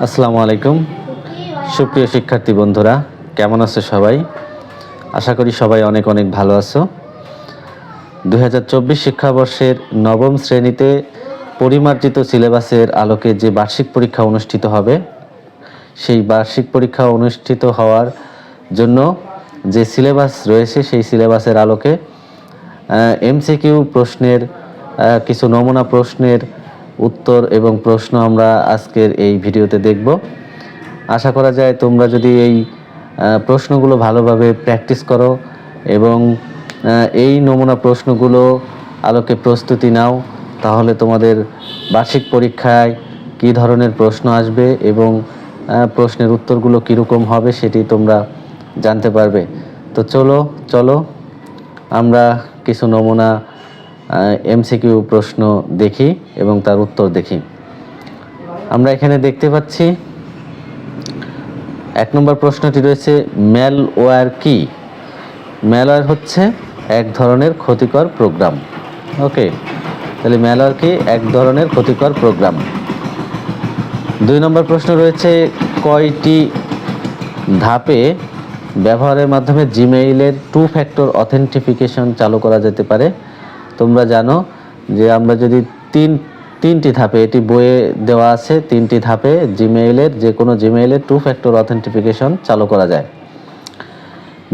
আসসালামু আলাইকুম সুপ্রিয় শিক্ষার্থী বন্ধুরা, কেমন আছো সবাই? আশা করি সবাই অনেক অনেক ভালো আছো। 2024 শিক্ষাবর্ষের নবম শ্রেণীতে পরিমার্জিত সিলেবাসের আলোকে যে বার্ষিক পরীক্ষা অনুষ্ঠিত হবে, সেই বার্ষিক পরীক্ষা অনুষ্ঠিত হওয়ার জন্য যে সিলেবাস রয়েছে সেই সিলেবাসের আলোকে এমসিকিউ প্রশ্নের কিছু নমুনা প্রশ্নের উত্তর এবং প্রশ্ন আমরা আজকের এই ভিডিওতে দেখব। আশা করা যায় তোমরা যদি এই প্রশ্নগুলো ভালোভাবে প্র্যাকটিস করো এবং এই নমুনা প্রশ্নগুলো আলোকে প্রস্তুতি নাও, তাহলে তোমাদের বার্ষিক পরীক্ষায় কী ধরনের প্রশ্ন আসবে এবং প্রশ্নের উত্তরগুলো কীরকম হবে সেটি তোমরা জানতে পারবে। তো চলো আমরা কিছু নমুনা এমসিকিউ প্রশ্ন দেখি এবং তার উত্তর দেখি। আমরা এখানে দেখতে পাচ্ছি 1 নম্বর প্রশ্নটি রয়েছে, ম্যালওয়্যার কি? ম্যালওয়্যার হচ্ছে এক ধরনের ক্ষতিকর প্রোগ্রাম। ওকে, তাহলে ম্যালওয়্যার কি? এক ধরনের ক্ষতিকর প্রোগ্রাম। 2 নম্বর প্রশ্ন রয়েছে, কয়টি ধাপে ব্যবহারের মাধ্যমে জিমেইলের 2 ফ্যাক্টর অথেন্টিফিকেশন চালু করা যেতে পারে? তোমরা জানো যে আমরা যদি তিনটি ধাপে, এটি বইয়ে দেওয়া আছে, 3টি ধাপে যে কোনো জিমেইলের 2 ফ্যাক্টর অথেন্টিফিকেশন চালু করা যায়।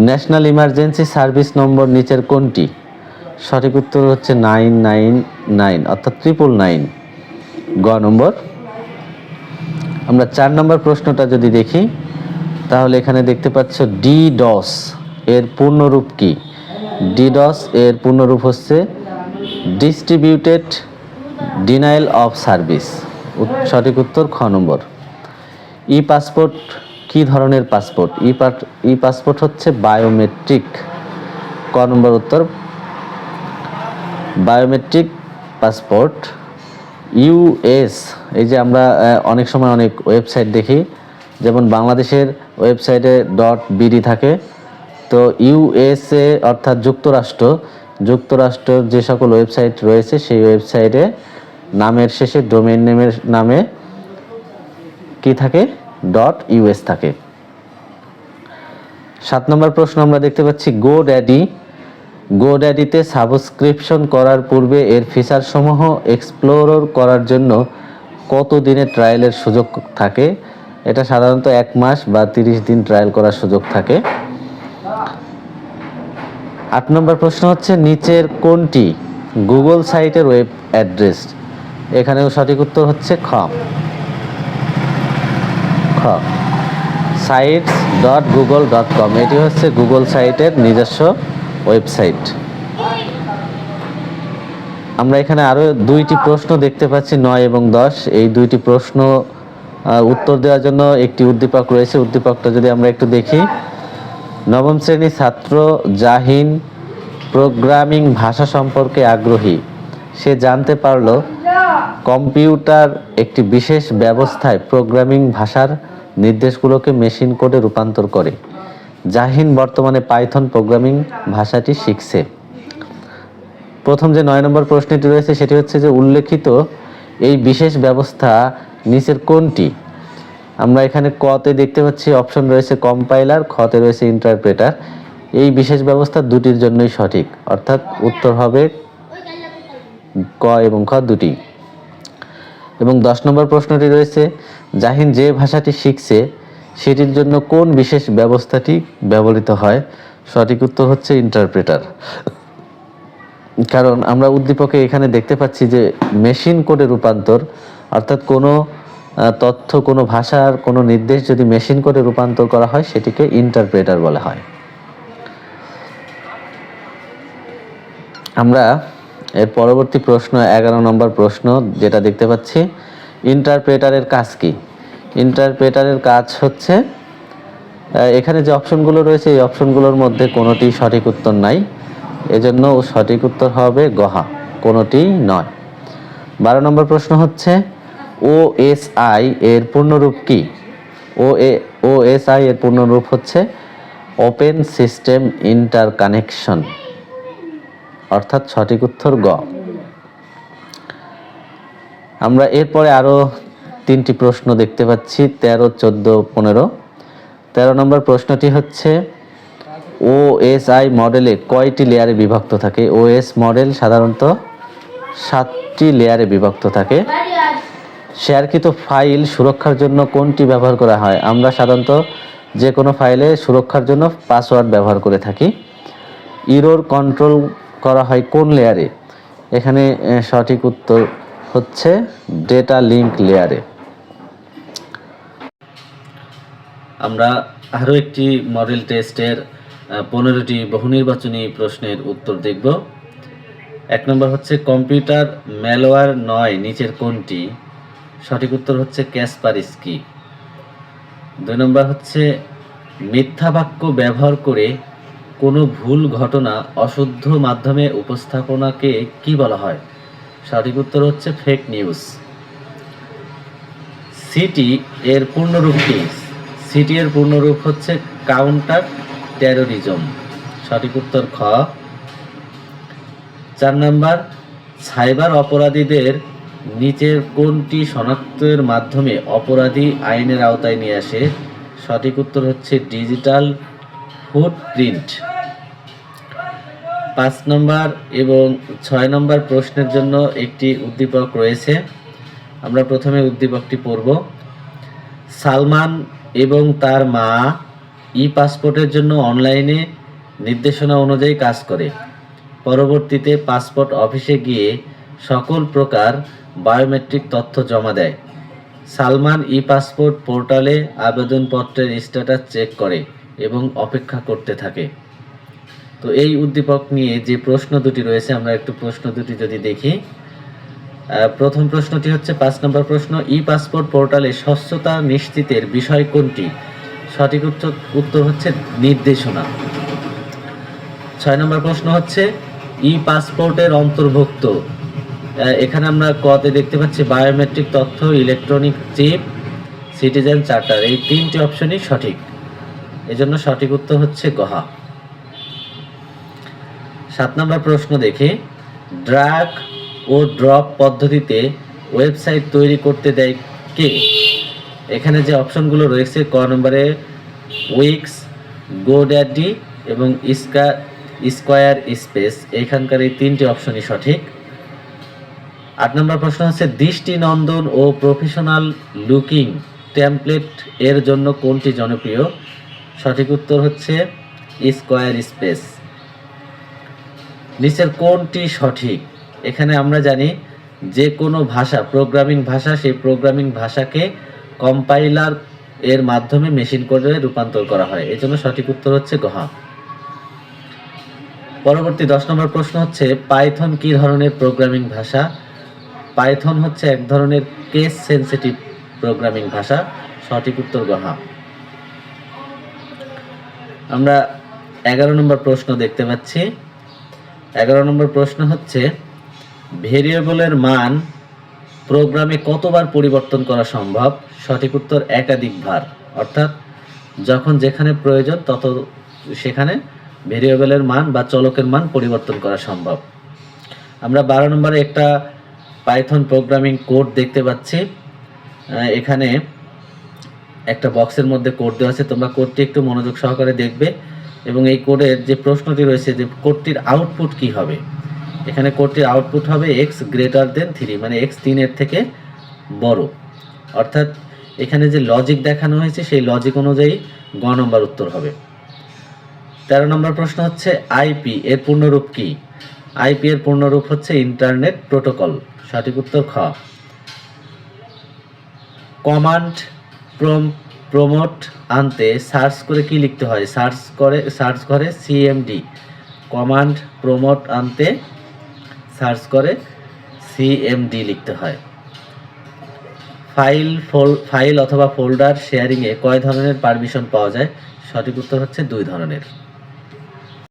ন্যাশনাল ইমার্জেন্সি সার্ভিস নম্বর নিচের কোনটি? সঠিক উত্তর হচ্ছে 999 অর্থাৎ 999, গ নম্বর। আমরা 4 নম্বর প্রশ্নটা যদি দেখি, তাহলে এখানে দেখতে পাচ্ছ ডিডস এর পূর্ণরূপ কি? ডিডস এর পূর্ণরূপ হচ্ছে ডিস্ট্রিবিউটেড ডিনাইল অফ সার্ভিস। সঠিক উত্তর খ নম্বর। ই পাসপোর্ট কি ধরনের পাসপোর্ট? ই পাসপোর্ট হচ্ছে বায়োমেট্রিক, ক নম্বর উত্তর। Biometric passport. ইউএস, এই যে আমরা অনেক সময় অনেক ওয়েবসাইট দেখি, যেমন বাংলাদেশের ওয়েবসাইটে .bd থাকে, তো ইউএসএ অর্থাৎ যুক্তরাষ্ট্রের যে সকল ওয়েবসাইট রয়েছে সেই ওয়েবসাইটে নামের শেষে ডোমেইন নেমের নামে কি থাকে? .us থাকে। 7 নম্বর প্রশ্ন আমরা দেখতে পাচ্ছি, গোড্যাডিতে সাবস্ক্রিপশন করার পূর্বে এর ফিচারসমূহ এক্সপ্লোর করার জন্য কত দিনের ট্রায়ালের সুযোগ থাকে? এটা সাধারণত 1 মাস বা 30 দিন ট্রায়াল করার সুযোগ থাকে। 8 নম্বর প্রশ্ন হচ্ছে, নিচের কোনটি গুগল সাইটের ওয়েব অ্যাড্রেস? এখানেও সঠিক উত্তর হচ্ছে খ sites.google.com। এটি হচ্ছে গুগল সাইটের নিজস্ব ওয়েবসাইট। আমরা এখানে আরও 2টি প্রশ্ন দেখতে পাচ্ছি, 9 এবং 10। এই 2টি প্রশ্ন উত্তর দেওয়ার জন্য একটি উদ্দীপক রয়েছে। উদ্দীপকটা যদি আমরা একটু দেখি, নবম শ্রেণীর ছাত্র জাহিন প্রোগ্রামিং ভাষা সম্পর্কে আগ্রহী। সে জানতে পারল কম্পিউটার একটি বিশেষ ব্যবস্থায় প্রোগ্রামিং ভাষার নির্দেশগুলোকে মেশিন কোডে রূপান্তর করে। জাহিন বর্তমানে পাইথন প্রোগ্রামিং ভাষাটি শিখছে। প্রথম যে 9 নম্বর প্রশ্নটি রয়েছে সেটি হচ্ছে যে, উল্লেখিত এই বিশেষ ব্যবস্থা নিচের কোনটি? আমরা এখানে কতে দেখতে পাচ্ছি অপশন রয়েছে কম্পাইলার, খতে রয়েছে ইন্টারপ্রেটার। এই বিশেষ ব্যবস্থা দুটির জন্যই সঠিক, অর্থাৎ উত্তর হবে ক এবং খ দুটি। এবং 10 নম্বর প্রশ্নটি রয়েছে, জাহিন যে ভাষাটি শিখছে সেটির জন্য কোন বিশেষ ব্যবস্থাটি ব্যবহৃত হয়? সঠিক উত্তর হচ্ছে ইন্টারপ্রেটার। কারণ আমরা উদ্দীপকে এখানে দেখতে পাচ্ছি যে মেশিন কোডে রূপান্তর, অর্থাৎ কোনো তথ্য, কোনো ভাষার কোনো নির্দেশ যদি মেশিন কোডে রূপান্তর করা হয় সেটিকে ইন্টারপ্রেটার বলা হয়। আমরা এর পরবর্তী প্রশ্ন 11 নম্বর প্রশ্ন যেটা দেখতে পাচ্ছি, ইন্টারপ্রেটারের কাজ কি? ইন্টারপ্রেটারের কাজ হচ্ছে, এখানে যে অপশনগুলো রয়েছে এই অপশনগুলোর মধ্যে কোনোটি সঠিক উত্তর নাই, এজন্য সঠিক উত্তর হবে গহা, কোনোটি নয়। 12 নম্বর প্রশ্ন হচ্ছে, ওএসআই এর পূর্ণরূপ কি? ওএসআই এর পূর্ণরূপ হচ্ছে ওপেন সিস্টেম ইন্টারকানেকশন, অর্থাৎ সঠিক উত্তর গ। আমরা এরপরে আরও তিনটি প্রশ্ন দেখতে পাচ্ছি, 13, 14, 15। 13 নম্বর প্রশ্নটি হচ্ছে ওএসআই মডেলে কয়টি লেয়ারে বিভক্ত থাকে? ওএস মডেল সাধারণত 7টি লেয়ারে বিভক্ত থাকে। শেয়ারকৃত ফাইল সুরক্ষার জন্য কোনটি ব্যবহার করা হয়? আমরা সাধারণত যে কোনো ফাইলে সুরক্ষার জন্য পাসওয়ার্ড ব্যবহার করে থাকি। এরর কন্ট্রোল করা হয় কোন লেয়ারে? এখানে সঠিক উত্তর হচ্ছে ডেটা লিঙ্ক লেয়ারে। আমরা আরও একটি মডেল টেস্টের 15টি বহুনির্বাচনী প্রশ্নের উত্তর দেখব। 1 নম্বর হচ্ছে কম্পিউটার ম্যালওয়্যার নয় নিচের কোনটি? সঠিক উত্তর হচ্ছে ক্যাসপারস্কি। 2 নম্বর হচ্ছে মিথ্যা বাক্য ব্যবহার করে কোনো ভুল ঘটনা অশুদ্ধ মাধ্যমে উপস্থাপনাকে কি বলা হয়? সঠিক উত্তর হচ্ছে ফেক নিউজ। সিটি এর পূর্ণরূপ কি? সিটি এর পূর্ণরূপ হচ্ছে কাউন্টার টেরোরিজম। সঠিক উত্তর খ। 4 নম্বর সাইবার অপরাধীদের নিচের কোনটি শনাক্তের মাধ্যমে অপরাধী আইনের আওতায় নিয়ে আসে? সঠিক উত্তর হচ্ছে ডিজিটাল ফুটপ্রিন্ট। 5 নম্বর এবং 6 নম্বর প্রশ্নের জন্য একটি উদ্দীপক রয়েছে। আমরা প্রথমে উদ্দীপকটি পড়ব। সালমান এবং তার মা ই পাসপোর্টের জন্য অনলাইনে নির্দেশনা অনুযায়ী কাজ করে। পরবর্তীতে পাসপোর্ট অফিসে গিয়ে সকল প্রকার বায়োমেট্রিক তথ্য জমা দেয়। সালমান ই পাসপোর্ট পোর্টালে আবেদনপত্রের স্ট্যাটাস চেক করে এবং অপেক্ষা করতে থাকে। তো এই উদ্দীপক নিয়ে যে প্রশ্ন দুটি রয়েছে, আমরা একটু প্রশ্ন দুটি যদি দেখি। প্রথম প্রশ্নটি হচ্ছে 5 নম্বর প্রশ্ন, ই পাসপোর্ট পোর্টালে স্বচ্ছতা নিশ্চিতের বিষয় কোনটি? সঠিক উত্তর হচ্ছে নির্দেশনা। 6 নম্বর প্রশ্ন হচ্ছে ই পাসপোর্টের অন্তর্ভুক্ত, এখানে আমরা কতে দেখতে পাচ্ছি বায়োমেট্রিক তথ্য, ইলেকট্রনিক চিপ, সিটিজেন চার্টার। এই 3টি অপশনই সঠিক, এজন্য সঠিক উত্তর হচ্ছে গহা। 7 নম্বর প্রশ্ন দেখি, ড্র্যাগ ও ড্রপ পদ্ধতিতে ওয়েবসাইট তৈরি করতে দেয় কে? এখানে যে অপশনগুলো রয়েছে ক নম্বরে উইক্স, গোড্যাডি এবং স্কয়ার স্পেস, এখানকার এই 3টি অপশনই সঠিক। 8 নম্বর প্রশ্ন হচ্ছে দৃষ্টিনন্দন ও প্রফেশনাল লুকিং টেমপ্লেট এর জন্য কোনটি জনপ্রিয়? সঠিক উত্তর হচ্ছে স্কয়ার স্পেস। নিচের কোনটি সঠিক? এখানে আমরা জানি যে কোনো ভাষা প্রোগ্রামিং ভাষা, সেই প্রোগ্রামিং ভাষাকে কম্পাইলার এর মাধ্যমে মেশিন কোডে রূপান্তর করা হয়, এজন্য সঠিক উত্তর হচ্ছে গহা। পরবর্তী 10 নম্বর প্রশ্ন হচ্ছে পাইথন কি ধরনের প্রোগ্রামিং ভাষা? পাইথন হচ্ছে এক ধরনের কেস সেনসিটিভ প্রোগ্রামিং ভাষা, সঠিক উত্তর গহা। আমরা 11 নম্বর প্রশ্ন দেখতে পাচ্ছি। 11 নম্বর প্রশ্ন হচ্ছে ভেরিয়েবলের মান প্রোগ্রামে কতবার পরিবর্তন করা সম্ভব? সঠিক উত্তর একাধিকবার, অর্থাৎ যখন যেখানে প্রয়োজন তত সেখানে ভেরিয়েবলের মান বা চলকের মান পরিবর্তন করা সম্ভব। আমরা 12 নম্বরে একটা পাইথন প্রোগ্রামিং কোড দেখতে পাচ্ছি। এখানে একটা বক্সের মধ্যে কোড দেওয়া আছে, তোমরা কোডটি একটু মনোযোগ সহকারে দেখবে এবং এই কোডের যে প্রশ্নটি রয়েছে যে কোডটির আউটপুট কি হবে। এখানে কোডটির আউটপুট হবে x গ্রেটার দেন 3, মানে x 3-এর থেকে বড়, অর্থাৎ এখানে যে লজিক দেখানো হয়েছে সেই লজিক অনুযায়ী গ নম্বর উত্তর হবে। 13 নম্বর প্রশ্ন হচ্ছে আইপি এর পূর্ণরূপ কি? আইপি এর পূর্ণরূপ হচ্ছে ইন্টারনেট প্রোটোকল, সঠিক উত্তর খ। কমান্ড প্রমোট আনতে সার্চ করে কি লিখতে হয়? সার্চ করে সিএমডি। কমান্ড প্রমোট আনতে সার্চ করে সিএমডি লিখতে হয়। ফাইল অথবা ফোল্ডার শেয়ারিংয়ে কয় ধরনের পারমিশন পাওয়া যায়? সঠিক উত্তর হচ্ছে 2 ধরনের।